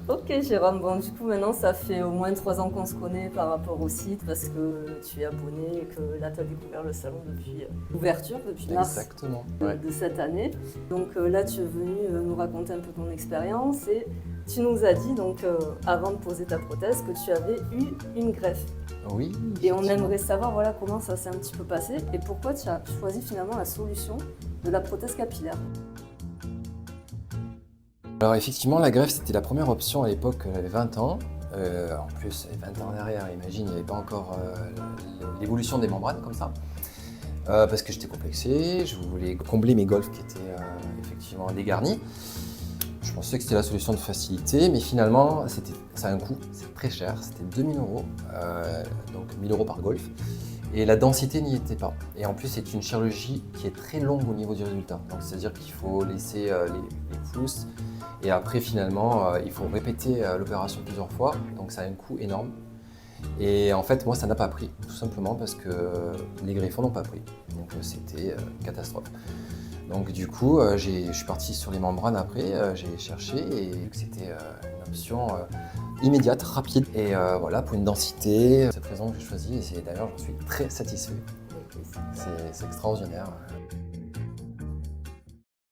Ok Jérôme, bon du coup maintenant ça fait au moins 3 ans qu'on se connaît par rapport au site parce que tu es abonné et que là tu as découvert le salon depuis l'ouverture, depuis mars Exactement. de, Ouais. de cette année. Donc là tu es venu nous raconter un peu ton expérience et tu nous as dit donc avant de poser ta prothèse que tu avais eu une greffe. Oui, Et on effectivement. aimerait savoir voilà, comment ça s'est un petit peu passé et pourquoi tu as choisi finalement la solution de la prothèse capillaire. Alors effectivement, la greffe, c'était la première option à l'époque, j'avais 20 ans. En plus, 20 ans en arrière, imagine, il n'y avait pas encore l'évolution des membranes comme ça. Parce que j'étais complexé, je voulais combler mes golfs qui étaient effectivement dégarnis. Je pensais que c'était la solution de facilité, mais finalement, ça a un coût, c'est très cher, c'était 2000 euros, donc 1000 euros par golf. Et la densité n'y était pas. Et en plus, c'est une chirurgie qui est très longue au niveau du résultat. Donc, c'est-à-dire qu'il faut laisser les pousses et après, finalement, il faut répéter l'opération plusieurs fois. Donc, ça a un coût énorme. Et en fait, moi, ça n'a pas pris, tout simplement parce que les greffons n'ont pas pris. Donc, c'était une catastrophe. Donc, du coup, je suis parti sur les membranes après, j'ai cherché et vu que c'était une option immédiate, rapide. Et voilà, pour une densité, c'est cette raison que j'ai choisi et d'ailleurs, j'en suis très satisfait. C'est extraordinaire.